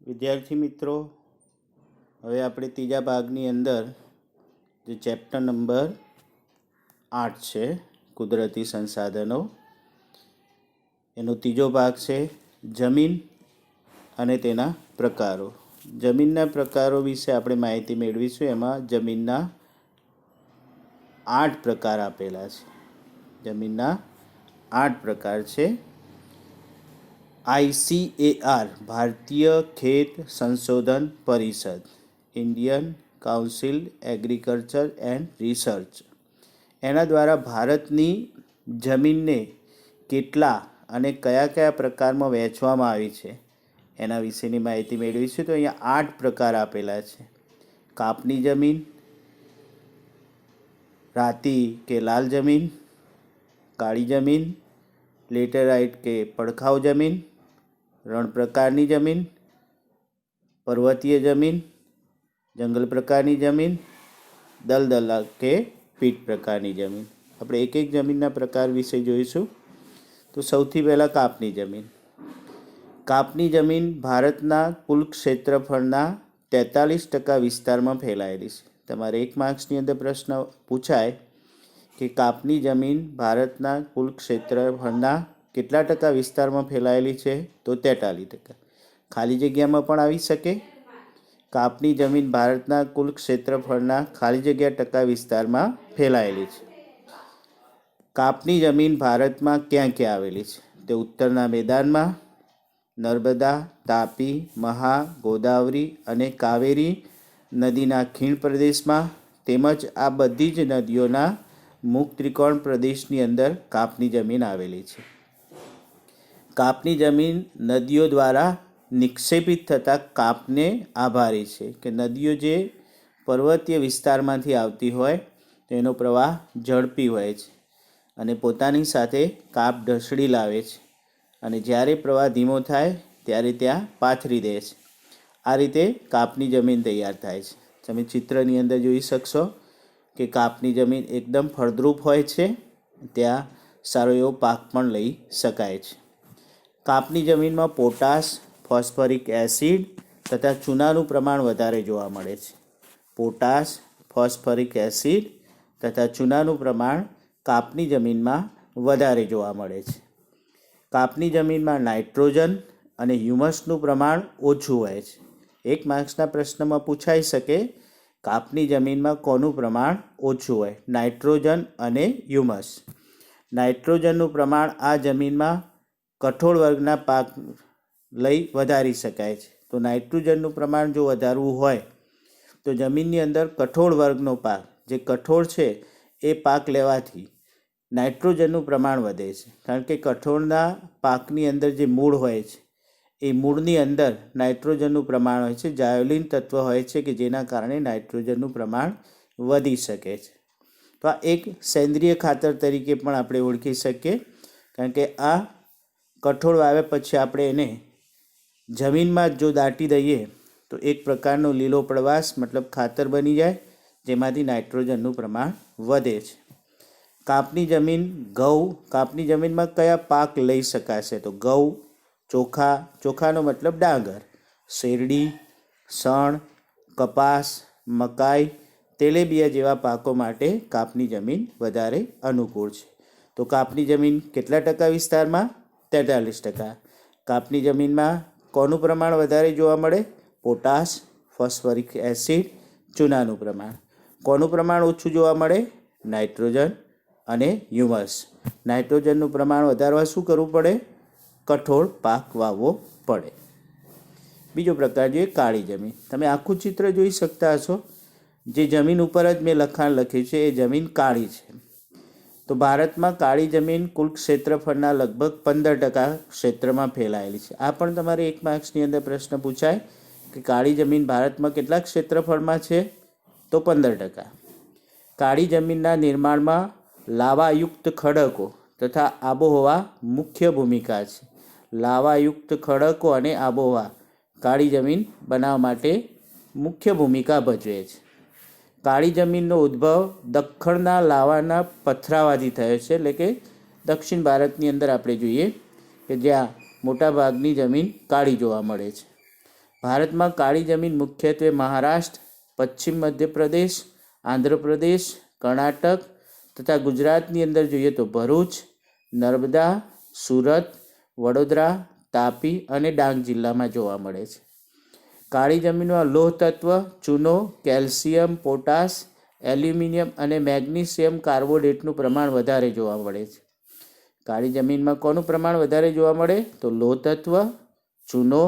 વિદ્યાર્થી મિત્રો, હવે આપણે ત્રીજા ભાગની અંદર જે ચેપ્ટર નંબર 8 છે કુદરતી સંસાધનો, એનો ત્રીજો ભાગ છે જમીન અને તેના પ્રકારો. જમીનના પ્રકારો વિશે આપણે માહિતી મેળવીશું. એમાં જમીનના 8 પ્રકાર આપેલા છે. જમીનના 8 પ્રકાર છે. ICAR ભારતીય ખેત સંશોધન પરિષદ, Indian council agriculture and research, એના દ્વારા ભારતની જમીનને કેટલા અને કયા કયા પ્રકારમાં વહેંચવામાં આવી છે એના વિશેની માહિતી મેળવીશું. તો અહીંયા 8 પ્રકાર આપેલા છે. કાપની જમીન, રાતી કે લાલ જમીન, કાળી જમીન, લેટેરાઇટ કે પડખાઉ જમીન, રણ પ્રકારની જમીન, પર્વતીય જમીન, જંગલ પ્રકારની જમીન, દલદલા કે પીટ પ્રકારની જમીન. આપણે એક એક જમીનના પ્રકાર વિશે જોઈશું. તો સૌથી પહેલાં કાપની જમીન. કાપની જમીન ભારતના કુલ ક્ષેત્રફળના 43% વિસ્તારમાં ફેલાયેલી છે. તમારે 1 માર્ક્સની અંદર પ્રશ્ન પૂછાય કે કાપની જમીન ભારતના કુલ ક્ષેત્રફળના કેટલા ટકા વિસ્તારમાં ફેલાયેલી છે? તો 43%. ખાલી જગ્યામાં પણ આવી શકે. કાપની જમીન ભારતના કુલ ક્ષેત્રફળના ખાલી જગ્યા ટકા વિસ્તારમાં ફેલાયેલી છે. કાપની જમીન ભારતમાં ક્યાં ક્યાં આવેલી છે? તે ઉત્તરના મેદાનમાં, નર્મદા, તાપી, મહા, ગોદાવરી અને કાવેરી નદીના ખીણ પ્રદેશમાં, તેમજ આ બધી જ નદીઓના મુખ ત્રિકોણ પ્રદેશની અંદર કાપની જમીન આવેલી છે. કાપની જમીન નદીઓ દ્વારા નિક્ષેપિત થતા કાપને આભારી છે. કે નદીઓ જે પર્વતીય વિસ્તારમાંથી આવતી હોય તેનો પ્રવાહ ઝડપી હોય છે અને પોતાની સાથે કાપ ઢસડી લાવે છે, અને જ્યારે પ્રવાહ ધીમો થાય ત્યારે ત્યાં પાથરી દે છે. આ રીતે કાપની જમીન તૈયાર થાય છે. તમે ચિત્રની અંદર જોઈ શકશો કે કાપની જમીન એકદમ ફળદ્રુપ હોય છે. ત્યાં સારો એવો પાક પણ લઈ શકાય છે. કાપની જમીનમાં પોટાશ, ફોસ્ફરિક એસિડ તથા ચૂનાનું પ્રમાણ વધારે જોવા મળે છે. પોટાશ, ફોસ્ફરિક એસિડ તથા ચૂનાનું પ્રમાણ કાપની જમીનમાં વધારે જોવા મળે છે. કાપની જમીનમાં નાઇટ્રોજન અને હ્યુમસનું પ્રમાણ ઓછું હોય છે. 1 માર્ક્સના પ્રશ્નમાં પૂછાઈ શકે કાપની જમીનમાં કોનું પ્રમાણ ઓછું હોય? નાઇટ્રોજન અને હ્યુમસ. નાઇટ્રોજનનું પ્રમાણ આ જમીનમાં કઠોળ વર્ગના પાક લઈ વધારી શકાય છે. તો નાઇટ્રોજનનું પ્રમાણ જો વધારવું હોય તો જમીનની અંદર કઠોળ વર્ગનો પાક, જે કઠોળ છે એ પાક લેવાથી નાઇટ્રોજનનું પ્રમાણ વધે છે. કારણ કે કઠોળના પાકની અંદર જે મૂળ હોય છે એ મૂળની અંદર નાઇટ્રોજનનું પ્રમાણ હોય છે. જાયોલિન તત્વ હોય છે કે જેના કારણે નાઇટ્રોજનનું પ્રમાણ વધી શકે છે. તો આ એક સેન્દ્રિય ખાતર તરીકે પણ આપણે ઓળખી શકીએ. કારણ કે આ કઠોળ વાવ્યા પછી આપણે એને જમીનમાં જો દાટી દઈએ તો એક પ્રકારનો લીલો પ્રવાસ મતલબ ખાતર બની જાય, જેમાંથી નાઇટ્રોજનનું પ્રમાણ વધે છે. કાપની જમીન ઘઉં. કાપની જમીનમાં કયા પાક લઈ શકાશે? તો ઘઉં, ચોખા, ચોખાનો મતલબ ડાંગર, શેરડી, શણ, કપાસ, મકાઈ, તેલેબિયા જેવા પાકો માટે કાપની જમીન વધારે અનુકૂળ છે. તો કાપની જમીન કેટલા ટકા વિસ્તારમાં? 43%. કાપની જમીનમાં કોનું પ્રમાણ વધારે જોવા મળે? પોટાશ, ફોસ્ફરિક એસિડ, ચૂનાનું પ્રમાણ. કોનું પ્રમાણ ઓછું જોવા મળે? નાઇટ્રોજન અને હ્યુમસ. નાઇટ્રોજનનું પ્રમાણ વધારવા શું કરવું પડે? કઠોળ પાક વાવવો પડે. બીજો પ્રકાર જોઈએ કાળી જમીન. તમે આખું ચિત્ર જોઈ શકતા હશો. જે જમીન ઉપર જ મેં લખાણ લખ્યું છે એ જમીન કાળી છે. તો ભારતમાં કાળી જમીન કુલ ક્ષેત્રફળના લગભગ 15% ક્ષેત્રમાં ફેલાયેલી છે. આ પણ તમારે 1 માર્ક્સની અંદર પ્રશ્ન પૂછાય કે કાળી જમીન ભારતમાં કેટલા ક્ષેત્રફળમાં છે? તો 15%. કાળી જમીનના નિર્માણમાં લાવાયુક્ત ખડકો તથા આબોહવા મુખ્ય ભૂમિકા છે. લાવાયુક્ત ખડકો અને આબોહવા કાળી જમીન બનાવવા માટે મુખ્ય ભૂમિકા ભજવે છે. કાળી જમીનનો ઉદ્ભવ દખ્ખણના લાવાના પથરાવાથી થયો છે. એટલે કે દક્ષિણ ભારતની અંદર આપણે જોઈએ કે જ્યાં મોટાભાગની જમીન કાળી જોવા મળે છે. ભારતમાં કાળી જમીન મુખ્યત્વે મહારાષ્ટ્ર, પશ્ચિમ મધ્યપ્રદેશ, આંધ્રપ્રદેશ, કર્ણાટક તથા ગુજરાતની અંદર જોઈએ તો ભરૂચ, નર્મદા, સુરત, વડોદરા, તાપી અને ડાંગ જિલ્લામાં જોવા મળે છે. કાળી જમીનમાં લોહ તત્વ, ચૂનો, કેલ્શિયમ, પોટાશ, એલ્યુમિનિયમ અને મેગ્નેશિયમ કાર્બોનેટનું પ્રમાણ વધારે જોવા મળે છે. કાળી જમીનમાં કોનું પ્રમાણ વધારે જોવા મળે? તો લોહ તત્વ, ચૂનો,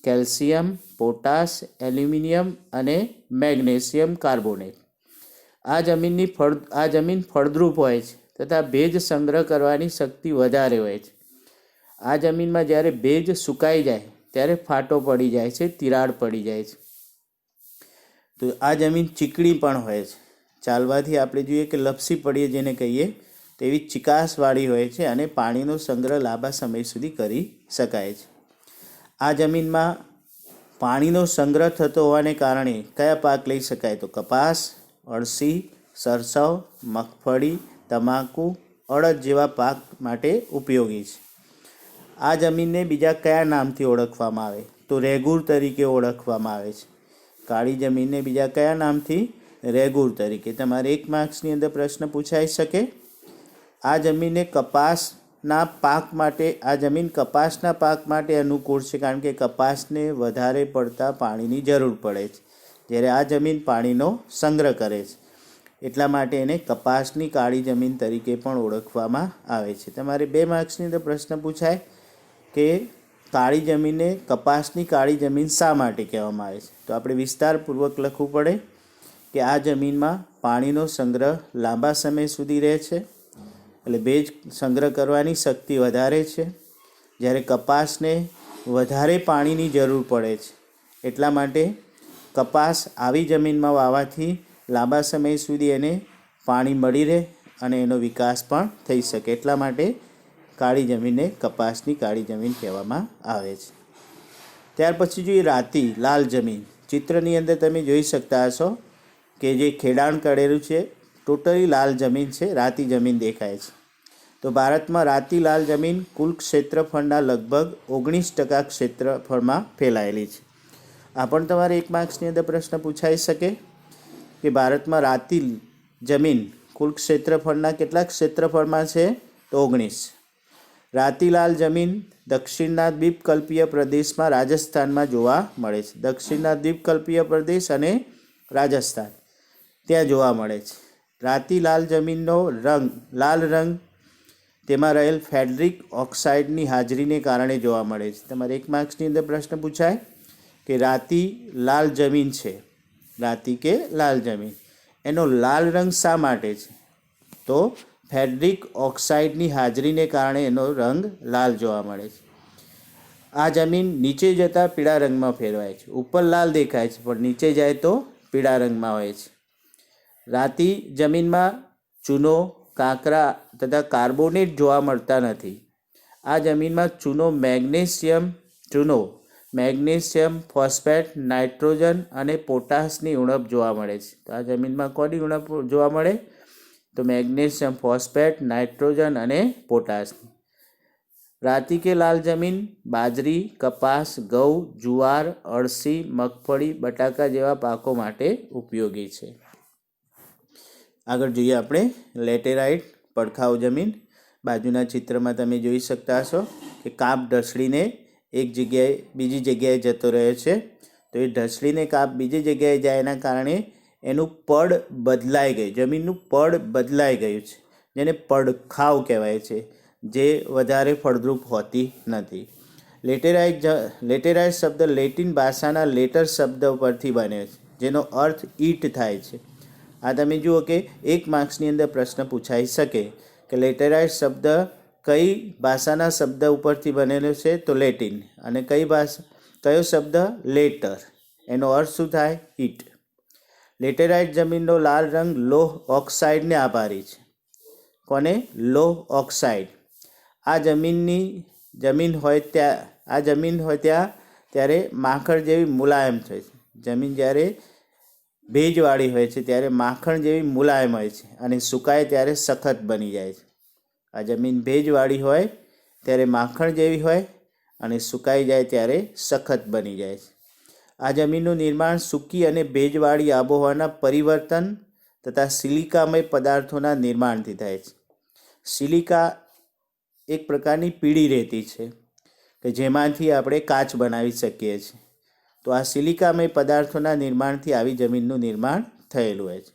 કેલ્શિયમ, પોટાશ, એલ્યુમિનિયમ અને મેગ્નેશિયમ કાર્બોનેટ. આ જમીન ફળદ્રુપ હોય છે તથા ભેજ સંગ્રહ કરવાની શક્તિ વધારે હોય છે. આ જમીનમાં જ્યારે ભેજ સુકાઈ જાય ત્યારે ફાટો પડી જાય છે, તિરાડ પડી જાય છે. તો આ જમીન ચીકણી પણ હોય છે. ચાલવાથી આપણે જોઈએ કે લપસી પડીએ જેને કહીએ તેવી ચિકાસવાળી હોય છે અને પાણીનો સંગ્રહ લાંબા સમય સુધી કરી શકાય છે. આ જમીનમાં પાણીનો સંગ્રહ થતો હોવાને કારણે કયા પાક લઈ શકાય? તો કપાસ, અળસી, સરસવ, મગફળી, તમાકુ, અડદ જેવા પાક માટે ઉપયોગી છે. આ જમીનને બીજા કયા નામથી ઓળખવામાં આવે? તો રેગુર તરીકે ઓળખવામાં આવે છે. કાળી જમીનને બીજા કયા નામથી? રેગુર તરીકે. તમારે 1 માર્ક્સની અંદર પ્રશ્ન પૂછાઈ શકે. આ જમીન કપાસના પાક માટે અનુકૂળ છે, કારણ કે કપાસને વધારે પડતા પાણીની જરૂર પડે છે, જ્યારે આ જમીન પાણીનો સંગ્રહ કરે છે. એટલા માટે એને કપાસની કાળી જમીન તરીકે પણ ઓળખવામાં આવે છે. તમારે 2 માર્ક્સની અંદર પ્રશ્ન પૂછાય કે કાળી જમીનને કપાસની કાળી જમીન શા માટે કહેવામાં આવે છે? તો આપણે વિસ્તારપૂર્વક લખવું પડે કે આ જમીનમાં પાણીનો સંગ્રહ લાંબા સમય સુધી રહે છે, એટલે ભેજ સંગ્રહ કરવાની શક્તિ વધારે છે, જ્યારે કપાસને વધારે પાણીની જરૂર પડે છે. એટલા માટે કપાસ આવી જમીનમાં વાવવાથી લાંબા સમય સુધી એને પાણી મળી રહે અને એનો વિકાસ પણ થઈ શકે. એટલા માટે કાળી જમીનને કપાસની કાળી જમીન કહેવામાં આવે છે. ત્યાર પછી જોઈએ રાતી લાલ જમીન. ચિત્રની અંદર તમે જોઈ શકતા હશો કે જે ખેડાણ કરેલું છે ટોટલી લાલ જમીન છે, રાતી જમીન દેખાય છે. તો ભારતમાં રાતી લાલ જમીન કુલ ક્ષેત્રફળના લગભગ 19% ક્ષેત્રફળમાં ફેલાયેલી છે. આ પણ તમારે 1 માર્ક્સની અંદર પ્રશ્ન પૂછાઈ શકે કે ભારતમાં રાતી જમીન કુલ ક્ષેત્રફળના કેટલા ક્ષેત્રફળમાં છે? તો 19. રાતી લાલ જમીન દક્ષિણના દ્વીપકલ્પીય પ્રદેશમાં રાજસ્થાનમાં જોવા મળે છે. દક્ષિણના દ્વીપકલ્પીય પ્રદેશ અને રાજસ્થાન ત્યાં જોવા મળે છે. રાતી લાલ જમીનનો લાલ રંગ તેમાં રહેલ ફેર્રિક ઓક્સાઇડની હાજરીને કારણે જોવા મળે છે. તમારે 1 માર્ક્સની અંદર પ્રશ્ન પૂછાય કે રાતી લાલ જમીન છે, રાતી કે લાલ જમીન, એનો લાલ રંગ શા માટે છે? તો ફેર્રિક ઓક્સાઇડની હાજરીને કારણે એનો રંગ લાલ જોવા મળે છે. આ જમીન નીચે જતાં પીળા રંગમાં ફેરવાય છે. ઉપર લાલ દેખાય છે પણ નીચે જાય તો પીળા રંગમાં હોય છે. રાતી જમીનમાં ચૂનો, કાંકરા તથા કાર્બોનેટ જોવા મળતા નથી. આ જમીનમાં મેગ્નેશિયમ, ફોસ્ફેટ, નાઇટ્રોજન અને પોટાશની ઉણપ જોવા મળે છે. તો આ જમીનમાં કોની ઉણપ જોવા મળે? તો મેગ્નેશિયમ, ફોસ્ફેટ, નાઇટ્રોજન અને પોટાશ. રાતી કે લાલ જમીન બાજરી, કપાસ, ઘઉં, જુવાર, અળસી, મગફળી, બટાકા જેવા પાકો માટે ઉપયોગી છે. આગળ જોઈએ આપણે લેટેરાઇટ પડખાઉ જમીન. બાજુના ચિત્રમાં તમે જોઈ શકતા હશો કે કાપ ઢસડીને એક જગ્યાએ બીજી જગ્યાએ જતો રહે છે. તો એ ઢસડીને કાપ બીજી જગ્યાએ જાય એના કારણે એનું પડ બદલાઈ ગયું, જમીનનું પડ બદલાઈ ગયું છે, જેને પડખાઉ કહેવાય છે, જે વધારે ફળદ્રુપ હોતી નથી. લેટેરાઇટ શબ્દ લેટિન ભાષાના લેટર શબ્દ પરથી બન્યો છે, જેનો અર્થ ઈંટ થાય છે. આ તમે જુઓ કે 1 માર્ક્સની અંદર પ્રશ્ન પૂછાઈ શકે કે લેટેરાઇટ શબ્દ કઈ ભાષાના શબ્દ ઉપરથી બનેલો છે? તો લેટિન. અને કયો શબ્દ? લેટર. એનો અર્થ શું થાય? ઈંટ. લેટેરાઇટ જમીનનો લાલ રંગ લોહ ઓક્સાઇડને આભારી છે. કોને? લોહ ઓક્સાઇડ. આ જમીન હોય ત્યારે માખણ જેવી મુલાયમ થાય છે. જમીન જ્યારે ભેજવાળી હોય છે ત્યારે માખણ જેવી મુલાયમ હોય છે અને સુકાય ત્યારે સખત બની જાય છે. આ જમીન ભેજવાળી હોય ત્યારે માખણ જેવી હોય અને સુકાઈ જાય ત્યારે સખત બની જાય છે. આ જમીનનું નિર્માણ સૂકી અને ભેજવાળી આબોહવાના પરિવર્તન તથા સિલિકામય પદાર્થોના નિર્માણથી થાય છે. સિલિકા એક પ્રકારની પીળી રેતી છે કે જેમાંથી આપણે કાચ બનાવી શકીએ છીએ. તો આ સિલિકામય પદાર્થોના નિર્માણથી આવી જમીનનું નિર્માણ થયેલું હોય છે.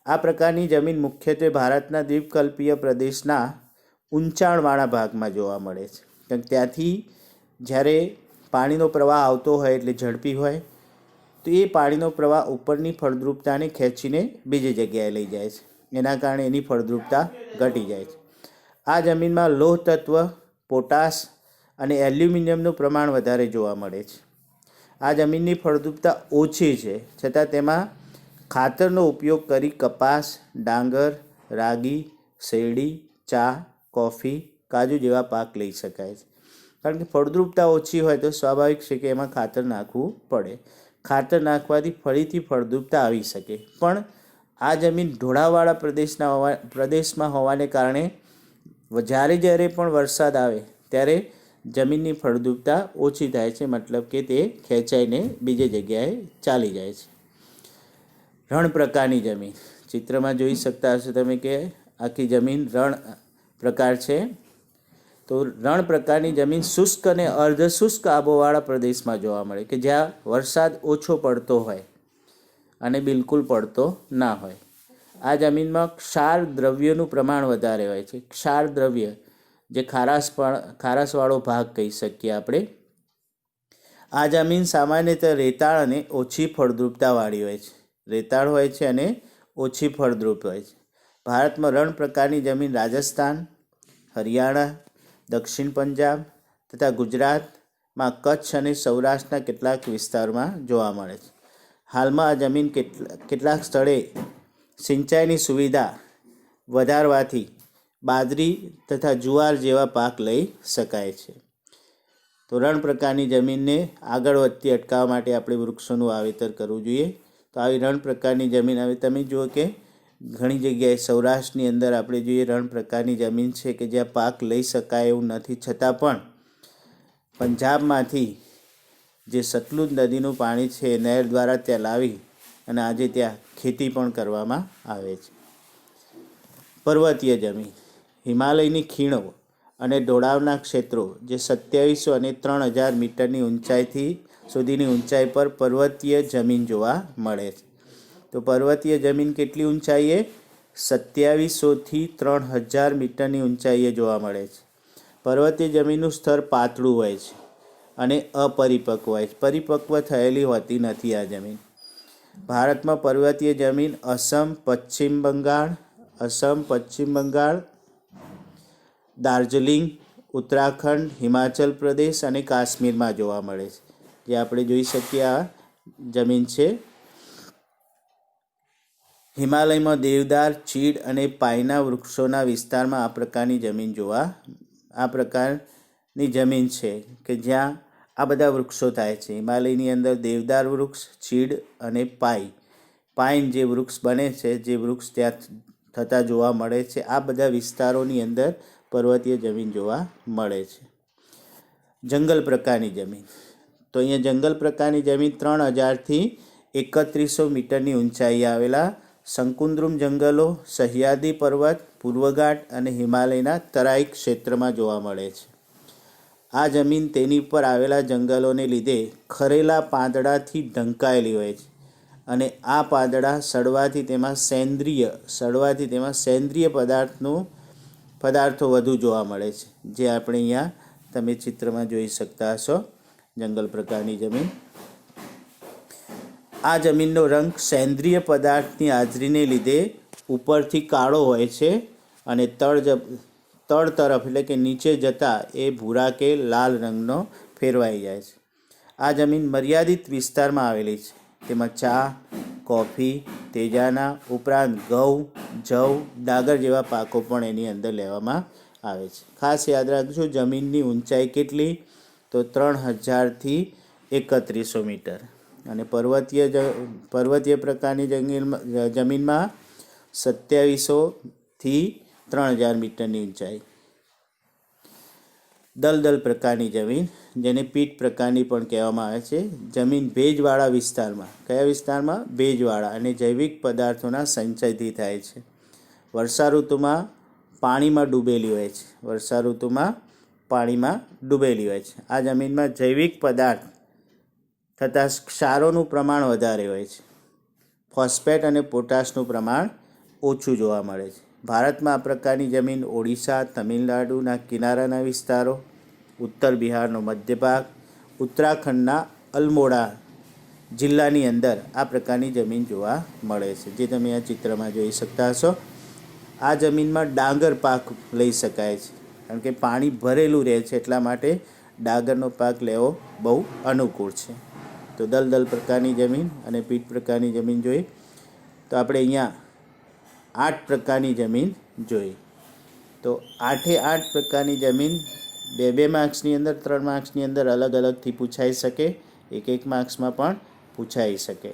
આ પ્રકારની જમીન મુખ્યત્વે ભારતના દ્વીપકલ્પીય પ્રદેશના ઊંચાણવાળા ભાગમાં જોવા મળે છે. કેમ ત્યાંથી જ્યારે પાણીનો પ્રવાહ આવતો હોય એટલે ઝડપી હોય તો એ પાણીનો પ્રવાહ ઉપરની ફળદ્રુપતાને ખેંચીને બીજી જગ્યાએ લઈ જાય છે. એના કારણે એની ફળદ્રુપતા ઘટી જાય છે. આ જમીનમાં લોહ તત્વ, પોટાશ અને એલ્યુમિનિયમનું પ્રમાણ વધારે જોવા મળે છે. આ જમીનની ફળદ્રુપતા ઓછી છે છતાં તેમાં ખાતરનો ઉપયોગ કરી કપાસ, ડાંગર, રાગી, શેરડી, ચા, કોફી, કાજુ જેવા પાક લઈ શકાય છે. કારણ કે ફળદ્રુપતા ઓછી હોય તો સ્વાભાવિક છે કે એમાં ખાતર નાખવું પડે. ખાતર નાખવાથી ફરીથી ફળદ્રુપતા આવી શકે. પણ આ જમીન ઢોળાવવાળા પ્રદેશમાં હોવાને કારણે જ્યારે પણ વરસાદ આવે ત્યારે જમીનની ફળદ્રુપતા ઓછી થાય છે, મતલબ કે તે ખેંચાઈને બીજી જગ્યાએ ચાલી જાય છે. રણ પ્રકારની જમીન ચિત્રમાં જોઈ શકતા હશો તમે કે આખી જમીન રણ પ્રકાર છે. તો રણ પ્રકારની જમીન શુષ્ક અને અર્ધ શુષ્ક આબોવાળા પ્રદેશમાં જોવા મળે કે જ્યાં વરસાદ ઓછો પડતો હોય અને બિલકુલ પડતો ના હોય. આ જમીનમાં ક્ષાર દ્રવ્યનું પ્રમાણ વધારે હોય છે. ક્ષાર દ્રવ્ય જે ખારાશવાળો ભાગ કહી શકીએ આપણે. આ જમીન સામાન્યતઃ રેતાળ અને ઓછી ફળદ્રુપતાવાળી હોય છે. રેતાળ હોય છે અને ઓછી ફળદ્રુપ હોય છે. ભારતમાં રણ પ્રકારની જમીન રાજસ્થાન, હરિયાણા, દક્ષિણ પંજાબ તથા ગુજરાતમાં કચ્છ અને સૌરાષ્ટ્રના કેટલાક વિસ્તારમાં જોવા મળે છે. હાલમાં આ જમીન કેટલાક સ્થળે સિંચાઈની સુવિધા વધારવાથી બાજરી તથા જુવાર જેવા પાક લઈ શકાય છે. તો રણ પ્રકારની જમીનને આગળ વધતી અટકાવવા માટે આપણે વૃક્ષોનું વાવેતર કરવું જોઈએ. તો આવી રણ પ્રકારની જમીન હવે તમે જુઓ કે ઘણી જગ્યાએ સૌરાષ્ટ્રની અંદર આપણે જોઈએ રણ પ્રકારની જમીન છે કે જ્યાં પાક લઈ શકાય એવું નથી, છતાં પણ પંજાબમાંથી જે સતલુજ નદીનું પાણી છે એ નહેર દ્વારા ત્યાં લાવી અને આજે ત્યાં ખેતી પણ કરવામાં આવે છે. પર્વતીય જમીન હિમાલયની ખીણો અને ઢોળાવના ક્ષેત્રો જે 2700 અને 3000 મીટરની ઊંચાઈથી સુધીની ઊંચાઈ પર પર્વતીય જમીન જોવા મળે છે. તો પર્વતીય જમીન કેટલી ઊંચાઈએ? 2700થી 3000 મીટરની ઊંચાઈએ જોવા મળે છે. પર્વતીય જમીનનું સ્તર પાતળું હોય છે અને અપરિપક્વ હોય છે. પરિપક્વ થયેલી હોતી નથી આ જમીન. ભારતમાં પર્વતીય જમીન અસમ, પશ્ચિમ બંગાળ, દાર્જિલિંગ, ઉત્તરાખંડ, હિમાચલ પ્રદેશ અને કાશ્મીરમાં જોવા મળે છે. જે આપણે જોઈ શકીએ આ જમીન છે. હિમાલયમાં દેવદાર, ચીડ અને પાઈના વૃક્ષોના વિસ્તારમાં આ પ્રકારની જમીન છે કે જ્યાં આ બધા વૃક્ષો થાય છે. હિમાલયની અંદર દેવદાર વૃક્ષ, ચીડ અને પાઈન જે વૃક્ષ બને છે, જે વૃક્ષ ત્યાં થતા જોવા મળે છે. આ બધા વિસ્તારોની અંદર પર્વતીય જમીન જોવા મળે છે. જંગલ પ્રકારની જમીન તો અહીંયા જંગલ પ્રકારની જમીન 3000થી 3100 મીટરની ઊંચાઈએ આવેલા શંકુદ્રુમ જંગલો, સહ્યાદ્રી પર્વત, પૂર્વઘાટ અને હિમાલયના તરાઈ ક્ષેત્રમાં જોવા મળે છે. આ જમીન તેની પર આવેલા જંગલોને લીધે ખરેલા પાંદડાથી ઢંકાયેલી હોય છે અને આ પાંદડા સડવાથી તેમાં સેન્દ્રિય પદાર્થો વધુ જોવા મળે છે, જે આપણે અહીંયા તમે ચિત્રમાં જોઈ શકતા હશો. જંગલ પ્રકારની જમીન. આ જમીનનો રંગ સેન્દ્રિય પદાર્થની હાજરીને લીધે ઉપરથી કાળો હોય છે અને તળ તરફ એટલે કે નીચે જતાં એ ભૂરા કે લાલ રંગનો ફેરવાઈ જાય છે. આ જમીન મર્યાદિત વિસ્તારમાં આવેલી છે. તેમાં ચા, કોફી, તેજાના ઉપરાંત ઘઉં, જવ, ડાંગર જેવા પાકો પણ એની અંદર લેવામાં આવે છે. ખાસ યાદ રાખજો જમીનની ઊંચાઈ કેટલી? તો 3000થી 3100 મીટર. અને પર્વતીય પ્રકારની જમીનમાં 2700થી 3000 મીટરની ઊંચાઈ. દલદલ પ્રકારની જમીન, જેને પીટ પ્રકારની પણ કહેવામાં આવે છે. જમીન ભેજવાળા વિસ્તારમાં, કયા વિસ્તારમાં? ભેજવાળા, અને જૈવિક પદાર્થોના સંચયથી થાય છે. વર્ષા ઋતુમાં પાણીમાં ડૂબેલી હોય છે. વર્ષા ઋતુમાં પાણીમાં ડૂબેલી હોય છે. આ જમીનમાં જૈવિક પદાર્થ તથા ક્ષારોનું પ્રમાણ વધારે હોય છે. ફોસ્ફેટ અને પોટાશનું પ્રમાણ ઓછું જોવા મળે છે. ભારતમાં આ પ્રકારની જમીન ઓડિશા, તમિલનાડુના કિનારાના વિસ્તારો, ઉત્તર બિહારનો મધ્ય ભાગ, ઉત્તરાખંડના અલમોડા જિલ્લાની અંદર આ પ્રકારની જમીન જોવા મળે છે, જે તમે આ ચિત્રમાં જોઈ શકતા હશો. આ જમીનમાં ડાંગર પાક લઈ શકાય છે, કારણ કે પાણી ભરેલું રહે છે, એટલા માટે ડાંગરનો પાક લેવો બહુ અનુકૂળ છે. તો દલદલ પ્રકારની જમીન અને પીટ પ્રકારની જમીન જોઈ. તો આપણે અહીંયા 8 પ્રકારની જમીન જોઈ. તો 8 પ્રકારની જમીન 2 માર્ક્સની અંદર, 3 માર્ક્સની અંદર અલગ અલગથી પૂછાઈ શકે, 1 માર્ક્સમાં પણ પૂછાઈ શકે.